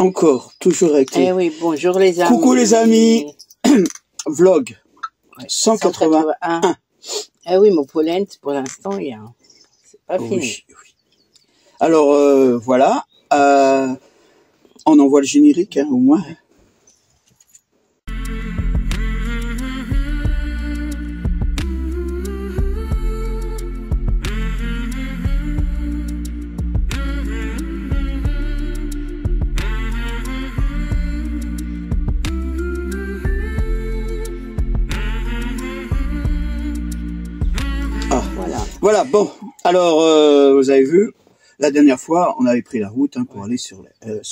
Encore, toujours avec Eh oui, bonjour les amis. Coucou les amis. Vlog 181. Eh oui, mon pollen, pour l'instant, c'est pas fini. Oui. Alors, voilà. On envoie le générique, hein, au moins. Voilà, bon, alors vous avez vu, la dernière fois, on avait pris la route pour aller sur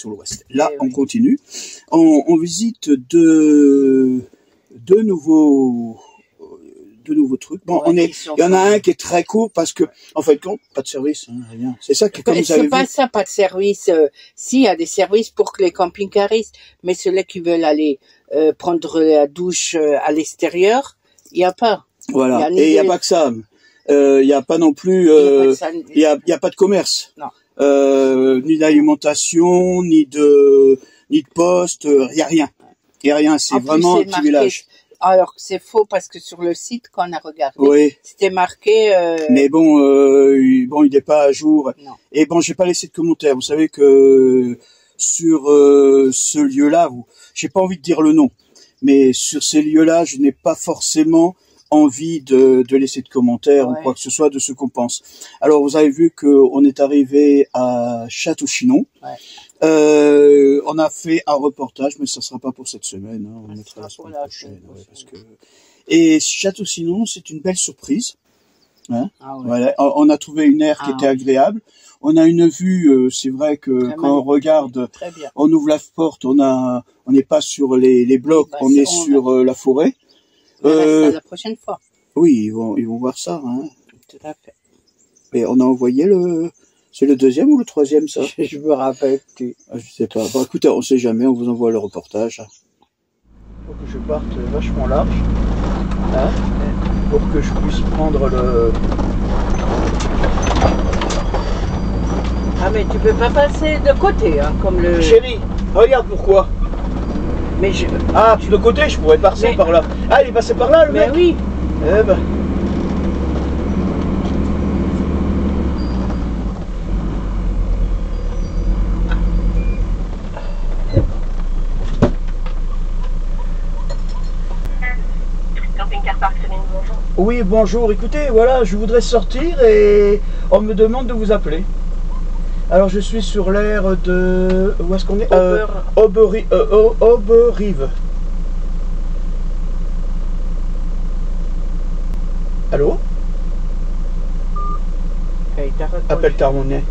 l'ouest. Là, on continue. On visite deux nouveaux trucs. Bon, il y en a un qui est très court parce que, en fait, pas de service, hein, rien. C'est ça que, comme vous avez vu. C'est pas ça, pas de service. Si, il y a des services pour que les camping-caristes, mais ceux-là qui veulent aller prendre la douche à l'extérieur, il n'y a pas. Voilà, et il n'y a pas que ça. Il n'y a pas non plus, il y a pas de commerce, non. Ni d'alimentation, ni de poste, il y a rien, c'est vraiment un petit village. Alors c'est faux parce que sur le site quand on a regardé, oui. C'était marqué. Mais bon, il n'est pas à jour. Non. Et bon, j'ai pas laissé de commentaires. Vous savez que sur ce lieu-là, j'ai pas envie de dire le nom, mais sur ces lieux-là, je n'ai pas forcément envie de laisser de commentaires ou quoi que ce soit de ce qu'on pense. Alors vous avez vu qu'on est arrivé à Château-Chinon. On a fait un reportage, mais ça sera pas pour cette semaine, hein. On mettra la semaine prochaine. Et Château-Chinon, c'est une belle surprise. Hein. Voilà. On a trouvé une aire qui était agréable. On a une vue, c'est vrai que quand on regarde, on ouvre la porte, on n'est pas sur les blocs, on est sur la forêt. La prochaine fois. Oui, ils vont voir ça. Hein. Tout à fait. Et on a envoyé c'est le deuxième ou le troisième, ça? Je me rappelle plus. Je sais pas. Bon, écoutez, on sait jamais, on vous envoie le reportage. Faut que je parte vachement large, hein, pour que je puisse prendre le... Ah, mais tu peux pas passer de côté, hein, comme le... Chérie, regarde pourquoi. Mais Ah, de côté, je pourrais passer par là. Ah, il est passé par là, le mec? Mais oui. Eh ben... Camping-car Parc Céline, bonjour. Oui, bonjour. Écoutez, voilà, je voudrais sortir et on me demande de vous appeler. Alors, je suis sur l'aire de... Où est-ce qu'on est? Auberive. Allô? Appel terminé.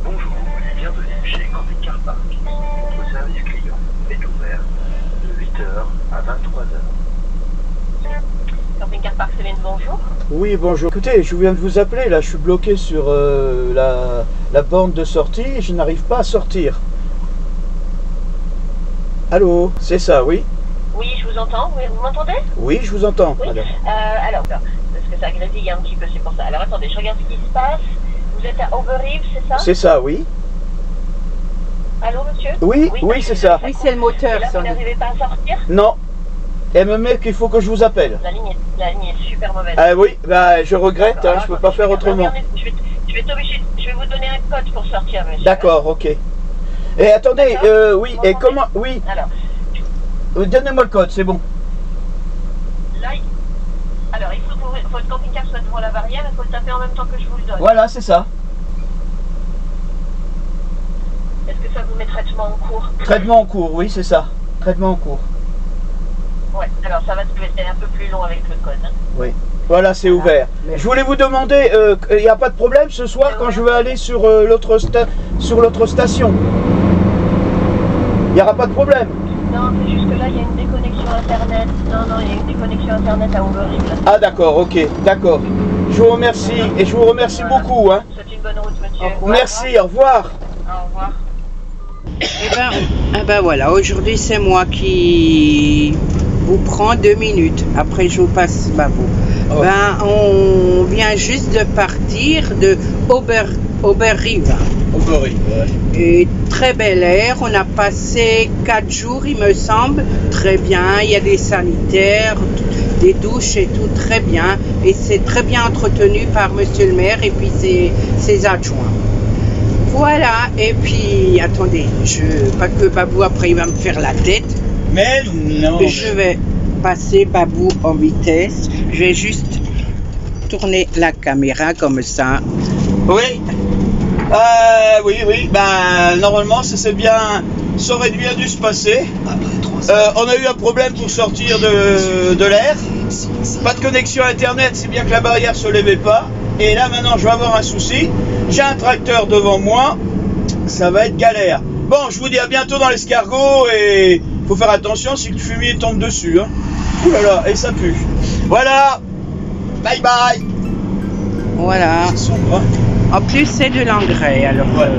Bonjour et bienvenue chez Camping-car Parc. Votre service client est ouvert de 8h à 23h. Camping-car Parc Céline, bonjour. Oui, bonjour. Écoutez, je viens de vous appeler, là, je suis bloqué sur la borne de sortie et je n'arrive pas à sortir. Allô? C'est ça, oui? Oui, je vous entends. Vous m'entendez? Oui, je vous entends, oui. madame. Alors, parce que ça grésille un petit peu, c'est pour ça. Alors, attendez, je regarde ce qui se passe. Vous êtes à Auberive, c'est ça? C'est ça, oui. Allô, monsieur? Oui, c'est ça. Oui, c'est le moteur. Et là, vous n'arrivez pas à sortir? Non. Et me met qu'il faut que je vous appelle. La ligne est super mauvaise. Ah oui, bah je regrette, hein, je peux pas faire autrement. Je vais vous donner un code pour sortir, monsieur. D'accord, ok. Et attendez, oui, et comment... Oui. Alors... Donnez-moi le code, c'est bon. Là, alors, il faut que votre camping-car soit devant la barrière, il faut le taper en même temps que je vous le donne. Voilà, c'est ça. Est-ce que ça vous met traitement en cours? Traitement en cours, oui, c'est ça. Traitement en cours. Ouais, alors ça va se être un peu plus long avec le code. Hein. Oui. Voilà, c'est ouvert. Je voulais vous demander, il n'y a pas de problème ce soir quand je vais aller sur l'autre station? Il n'y aura pas de problème? Non, c'est juste que là, il y a une déconnexion Internet. Non, il y a une déconnexion Internet à Auberive. Ah d'accord, ok, d'accord. Je vous remercie et je vous remercie beaucoup. Hein. Je vous souhaite une bonne route, monsieur. Merci, au revoir. Au revoir. Eh ben voilà, aujourd'hui c'est moi qui vous prends 2 minutes. Après je vous passe Babou. On vient juste de partir de Auberive. Auberive, ouais. Et très bel air. On a passé 4 jours, il me semble. Très bien. Il y a des sanitaires, des douches et tout très bien. Et c'est très bien entretenu par monsieur le maire et puis ses adjoints. Voilà. Et puis, attendez, pas que Babou après il va me faire la tête. Mais non. Je vais passer Babou en vitesse. Je vais juste tourner la caméra comme ça. Oui. Oui. Ben, normalement, ça aurait bien dû se passer. On a eu un problème pour sortir de l'air. Pas de connexion Internet, c'est bien que la barrière se levait pas. Et là, maintenant, je vais avoir un souci. J'ai un tracteur devant moi. Ça va être galère. Bon, je vous dis à bientôt dans l'escargot et faut faire attention si le fumier tombe dessus. Hein. Ouh là là, et ça pue. Voilà. Bye bye. Voilà. C'est sombre, hein. En plus, c'est de l'engrais, alors. Ouais.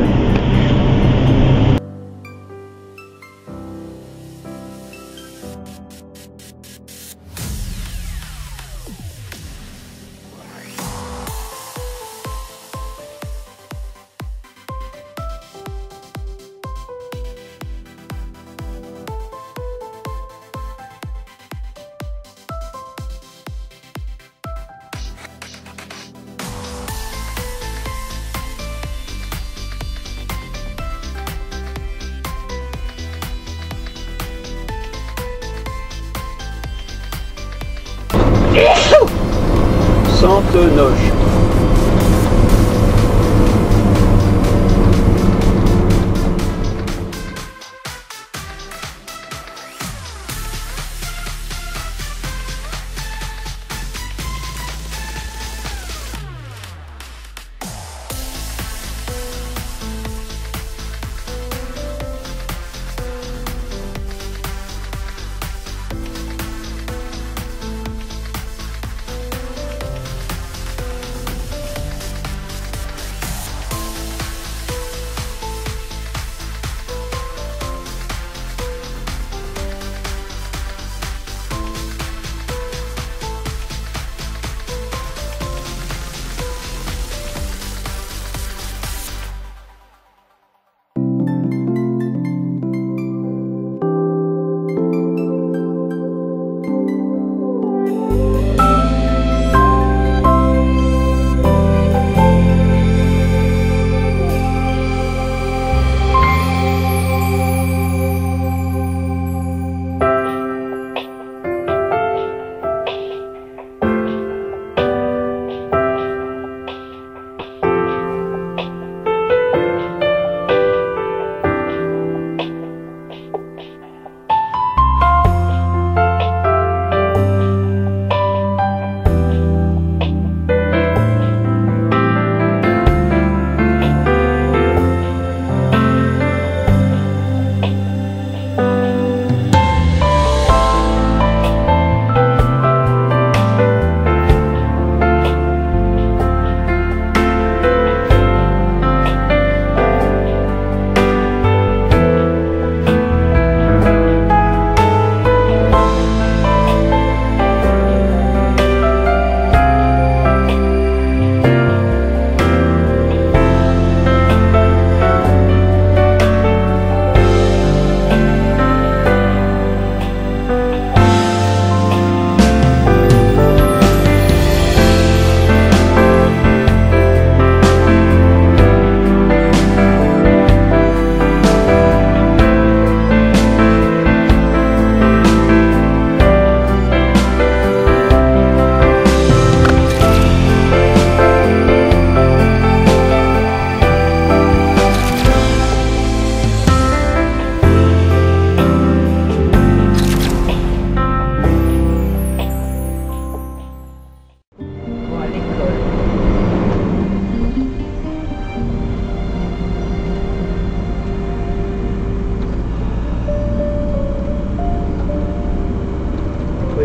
Santenoche.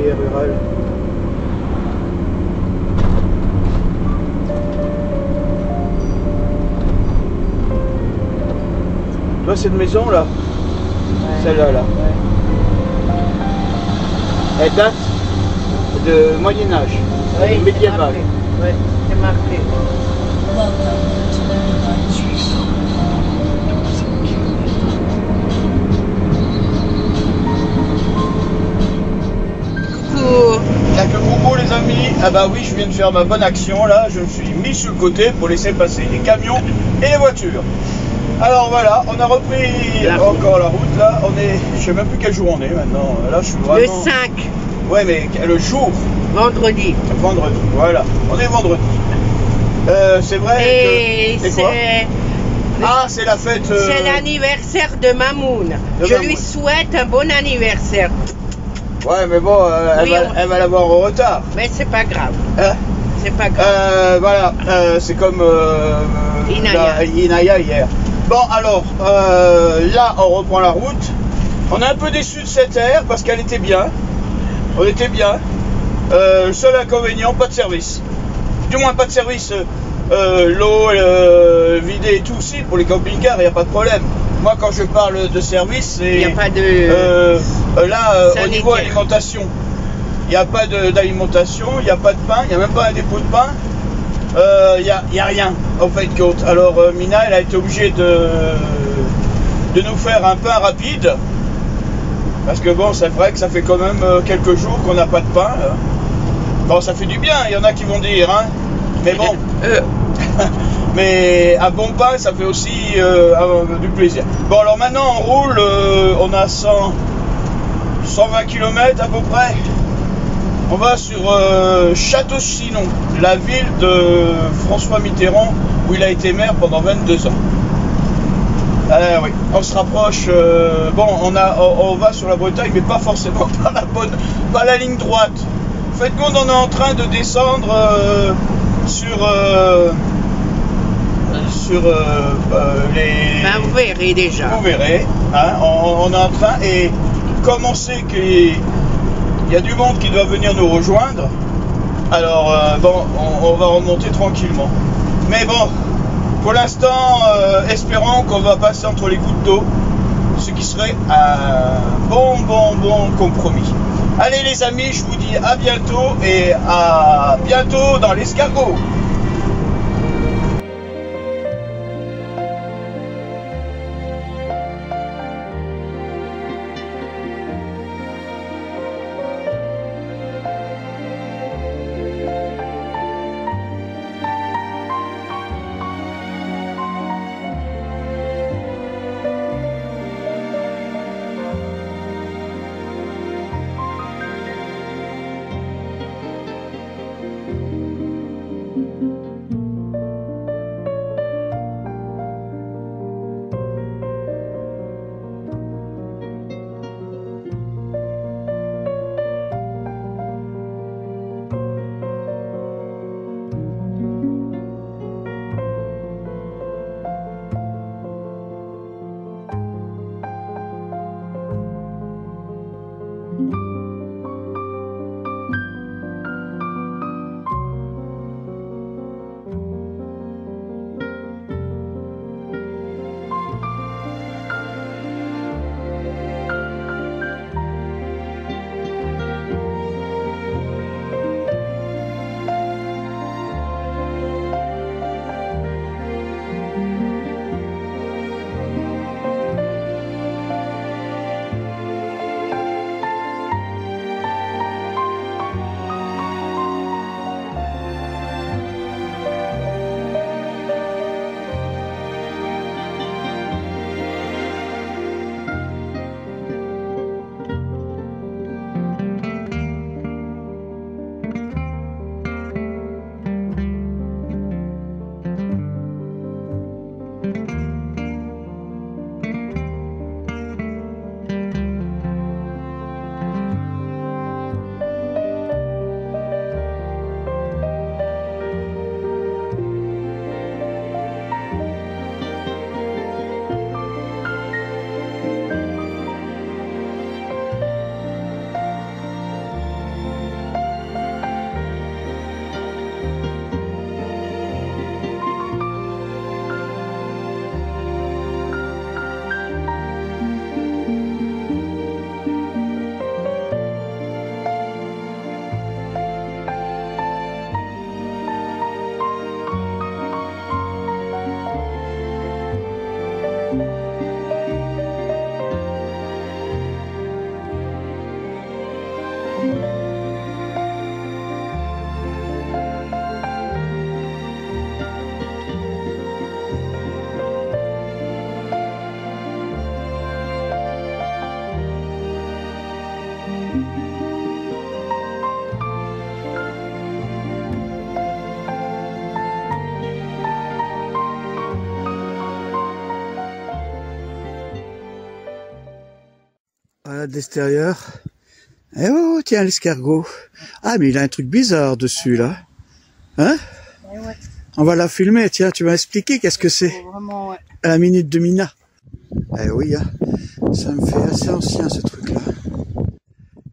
Rural. Tu vois cette maison là, ouais. Celle-là là. Ouais. Elle date de Moyen-Âge, oui, médiéval. Oui, c'est marqué. Ah bah oui, je viens de faire ma bonne action là, je me suis mis sur le côté pour laisser passer les camions et les voitures. Alors voilà, on a repris encore la route là, on est, je sais même plus quel jour on est maintenant, là je suis vraiment... Le 5. Ouais mais le jour. Vendredi. Vendredi, voilà, on est vendredi. C'est vrai et que... C'est quoi? Ah, c'est la fête... C'est l'anniversaire de Mamoun. Je lui souhaite un bon anniversaire. Ouais, mais bon, elle va l'avoir en retard. Mais c'est pas grave. Hein? C'est pas grave. Voilà, c'est comme Inaya hier. Bon, alors, là, on reprend la route. On est un peu déçu de cette aire parce qu'elle était bien. On était bien. Le seul inconvénient, pas de service. Du moins, pas de service. L'eau vidée et tout, si, pour les camping-cars, il n'y a pas de problème. Moi, quand je parle de service, c'est... Il n'y a pas de... au niveau alimentation, il n'y a pas d'alimentation, il n'y a pas de pain, il n'y a même pas un dépôt de pain. Il n'y a rien, en fait, qu'autre. Alors, Mina, elle a été obligée de nous faire un pain rapide. Parce que bon, c'est vrai que ça fait quand même quelques jours qu'on n'a pas de pain. Bon, ça fait du bien, il y en a qui vont dire, hein. Mais bon... Mais un bon pain, ça fait aussi du plaisir. Bon, alors maintenant, on roule, on a 120 km à peu près. On va sur Château-Chinon, la ville de François Mitterrand, où il a été maire pendant 22 ans. Oui, on se rapproche. Bon, on va sur la Bretagne, mais pas forcément pas la ligne droite. Faites compte, on est en train de descendre sur les... Ben, vous verrez déjà. Vous verrez, hein, on est en train, et comme on sait qu'il y a du monde qui doit venir nous rejoindre, alors bon, on va remonter tranquillement. Mais bon, pour l'instant, espérons qu'on va passer entre les gouttes d'eau, ce qui serait un bon compromis. Allez les amis, je vous dis à bientôt, et à bientôt dans l'escargot. Voilà de l'extérieur. Eh oh, tiens, l'escargot. Ah, mais il a un truc bizarre dessus, là. Hein? Ouais. On va la filmer. Tiens, tu m'as expliqué qu'est-ce que c'est. Vraiment, ouais. À la minute de Mina. Eh oui, hein. Ça me fait assez ancien, ce truc-là.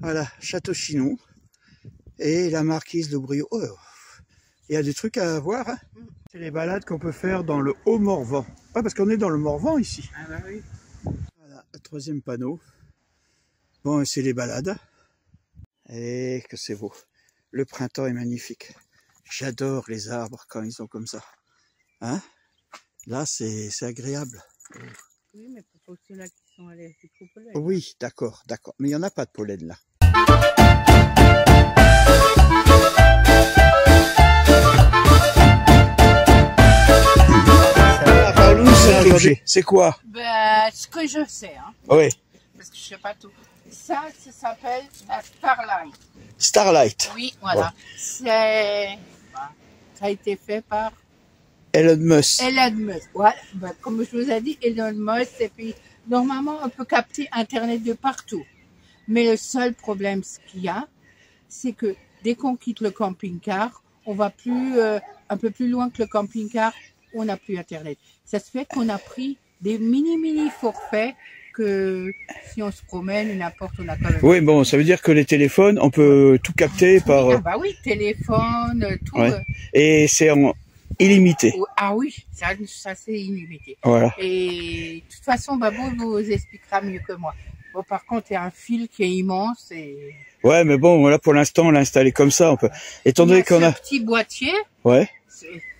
Voilà, Château-Chinon. Et la marquise de Briot. Oh, il y a des trucs à voir, hein. C'est les balades qu'on peut faire dans le Haut-Morvan. Ah, parce qu'on est dans le Morvan, ici. Ah bah oui. Voilà, le troisième panneau. Bon, c'est les balades. Et que c'est beau. Le printemps est magnifique. J'adore les arbres quand ils sont comme ça. Hein? Là, c'est agréable. Oui, mais pour ceux-là qui sont allergiques au pollen. Oui, d'accord, d'accord. Mais il n'y en a pas de pollen là. C'est quoi? Ben, ce que je sais, hein. Oui. Parce que je sais pas tout. Ça s'appelle la Starlight. Starlight. Oui, voilà. Ouais. Ça a été fait par Elon Musk. Elon Musk. Voilà. Ben, comme je vous ai dit, Elon Musk. Et puis, normalement, on peut capter Internet de partout. Mais le seul problème, ce qu'il y a, c'est que dès qu'on quitte le camping-car, on va plus, un peu plus loin que le camping-car, on n'a plus Internet. Ça se fait qu'on a pris des mini forfaits que si on se promène, n'importe, on a quand même... Oui, bon, ça veut dire que les téléphones, on peut tout capter par... Ah bah oui, téléphone, tout. Ouais. Et c'est en illimité. Ah oui, ça c'est illimité. Voilà. Et de toute façon, Babou vous expliquera mieux que moi. Bon, par contre, il y a un fil qui est immense et... Ouais, mais bon, voilà, pour l'instant, on l'a installé comme ça. On peut... Étant donné qu'on a... ce petit boîtier. Ouais.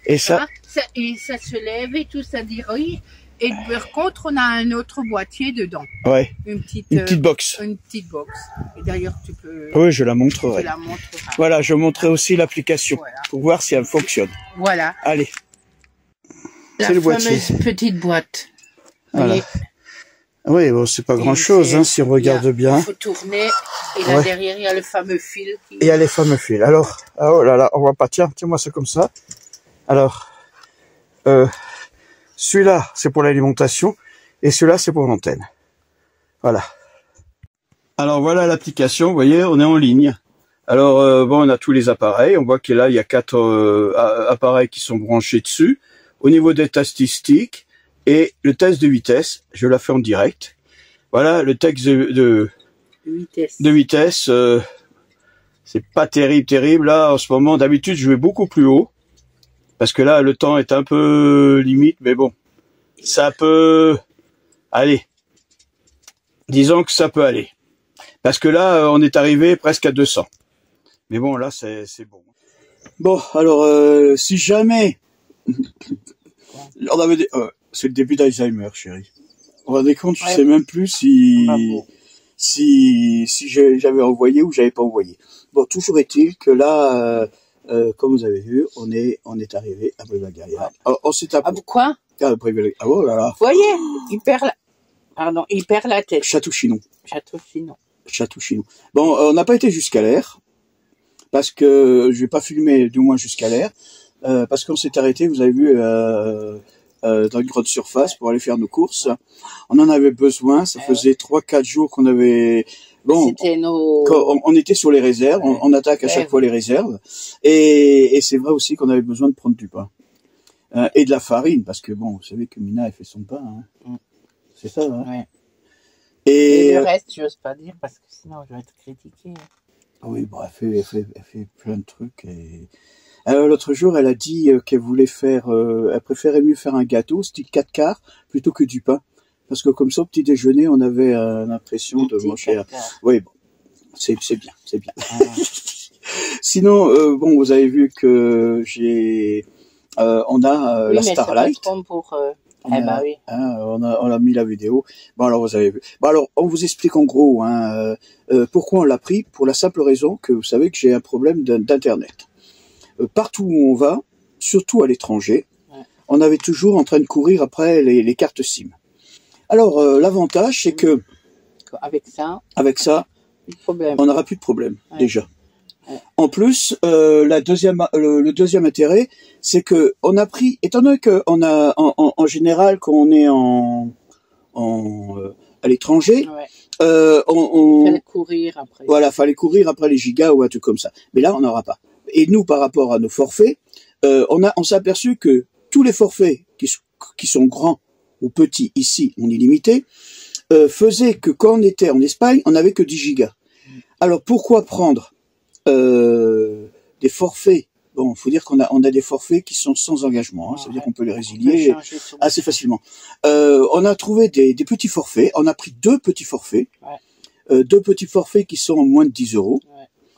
Et ça... Et ça se lève et tout, ça dit oui. Et par contre, on a un autre boîtier dedans. Ouais. Une petite box. Une petite box. Et d'ailleurs, tu peux... Oui, je la montrerai. Je la montrerai. Voilà, je montrerai aussi l'application pour voir si elle fonctionne. Voilà. Allez. C'est le boîtier. Petite boîte. Voilà. Oui, bon, c'est pas grand-chose, hein, si on regarde bien. Il faut tourner. Et là, derrière, il y a le fameux fil. Et il y a les fameux fils. Alors, oh là là, on voit pas. Tiens-moi ça comme ça. Alors, celui-là, c'est pour l'alimentation. Et celui-là, c'est pour l'antenne. Voilà. Alors, voilà l'application. Vous voyez, on est en ligne. Alors, bon, on a tous les appareils. On voit que là, il y a 4 appareils qui sont branchés dessus. Au niveau des statistiques et le test de vitesse, je la fais en direct. Voilà, le test de vitesse. C'est pas terrible. Là, en ce moment, d'habitude, je vais beaucoup plus haut. Parce que là, le temps est un peu limite, mais bon, ça peut aller. Disons que ça peut aller. Parce que là, on est arrivé presque à 200. Mais bon, là, c'est bon. Bon, alors, si jamais... on avait des... c'est le début d'Alzheimer, chérie. On va des compte, je sais même plus si j'avais envoyé ou j'avais pas envoyé. Bon, toujours est-il que là... comme vous avez vu, on est arrivé à Brive-la-Gaillarde. On s'est tapé. Ah, quoi? Ah, oh là là. Vous voyez, il perd la tête. Château-Chinon. Château-Chinon. Bon, on n'a pas été jusqu'à l'air, parce que je vais pas filmer du moins jusqu'à l'air, parce qu'on s'est arrêté, vous avez vu, dans une grande surface pour aller faire nos courses. On en avait besoin, ça faisait 3-4 jours qu'on avait... Bon, on était sur les réserves, on attaque à chaque fois les réserves, et c'est vrai aussi qu'on avait besoin de prendre du pain. Et de la farine, parce que bon, vous savez que Mina, elle fait son pain, hein. C'est ça, hein. Ouais. Et le reste, je n'ose pas dire, parce que sinon je vais être critiqué. Oui, bon, elle fait plein de trucs. Et... Alors, l'autre jour, elle a dit qu'elle voulait faire, elle préférait mieux faire un gâteau, style 4 quarts, plutôt que du pain. Parce que comme ça, au petit déjeuner, on avait l'impression de manger. Oui, bon, c'est bien, c'est bien. Sinon, bon, vous avez vu que on a la Starlight. On a mis la vidéo. Bon, alors vous avez vu. Bon, alors on vous explique en gros, hein, pourquoi on l'a pris, pour la simple raison que vous savez que j'ai un problème d'internet. Partout où on va, surtout à l'étranger, on avait toujours en train de courir après les cartes SIM. Alors, l'avantage, c'est que avec ça, on n'aura plus de problème, déjà. En plus, le deuxième intérêt, c'est que on a pris, étant donné qu'on a en général, quand on est à l'étranger, Ouais. on Fallait courir après. voilà, fallait courir après les gigas ou un truc comme ça. Mais là, on n'aura pas. Et nous, par rapport à nos forfaits, on s'est aperçu que tous les forfaits qui sont grands ou petits ici, en illimité, faisaient que quand on était en Espagne, on n'avait que 10 gigas. Alors pourquoi prendre des forfaits? Bon, faut dire qu'on a des forfaits qui sont sans engagement, hein, ça veut dire qu'on peut les résilier assez facilement. On a trouvé des petits forfaits, on a pris 2 petits forfaits, 2 petits forfaits qui sont en moins de 10 €. Ouais.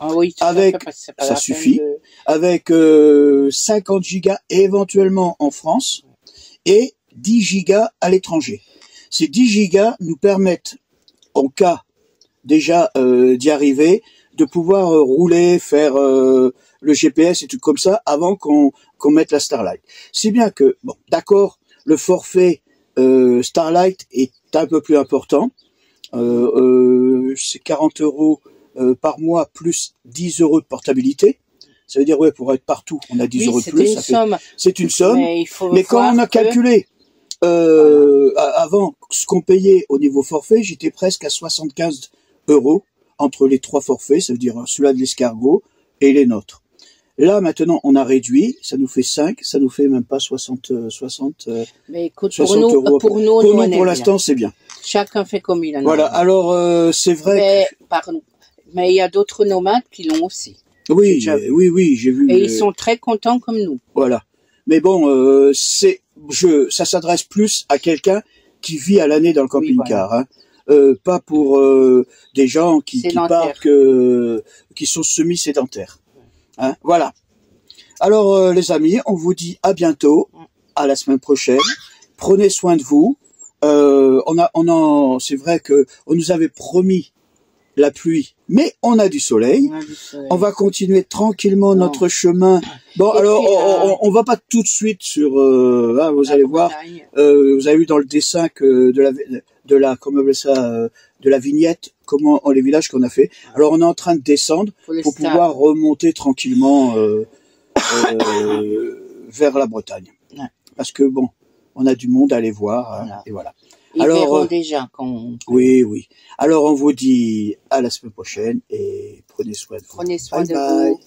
Ah oui, avec, ça suffit, avec 50 gigas éventuellement en France et 10 gigas à l'étranger. Ces 10 gigas nous permettent, en cas déjà d'y arriver, de pouvoir rouler, faire le GPS et tout comme ça avant qu'on mette la Starlight. C'est bien que, bon, d'accord, le forfait Starlight est un peu plus important. C'est 40 € par mois plus 10 € de portabilité. Ça veut dire, ouais, pour être partout, on a 10 € de plus. C'est une somme. Mais quand on a calculé avant ce qu'on payait au niveau forfait, j'étais presque à 75 € entre les 3 forfaits, ça veut dire celui-là de l'escargot et les nôtres. Là, maintenant, on a réduit, ça nous fait 5, ça nous fait même pas 60 mais écoute, 60 €. Pour nous, pour l'instant, c'est bien. Chacun fait comme il en a. Voilà, alors, c'est vrai. Mais il y a d'autres nomades qui l'ont aussi. Oui, oui, j'ai vu. Et ils sont très contents comme nous. Voilà. Mais bon, ça s'adresse plus à quelqu'un qui vit à l'année dans le camping-car, hein. Pas pour des gens qui partent, qui sont semi-sédentaires. Hein, voilà. Alors, les amis, on vous dit à bientôt, à la semaine prochaine. Prenez soin de vous. C'est vrai que on nous avait promis la pluie, mais on a du soleil. On va continuer tranquillement notre chemin. Bon, alors, on va pas tout de suite sur. Vous allez voir. Vous avez vu dans le dessin que comment on appelle ça, de la vignette, les villages qu'on a fait. Alors, on est en train de descendre pour pouvoir remonter tranquillement vers la Bretagne. Ouais. Parce que bon, on a du monde à aller voir. Voilà. Et voilà. Ils verront déjà quand. Oui. Alors, on vous dit à la semaine prochaine et prenez soin de vous. Prenez soin de vous.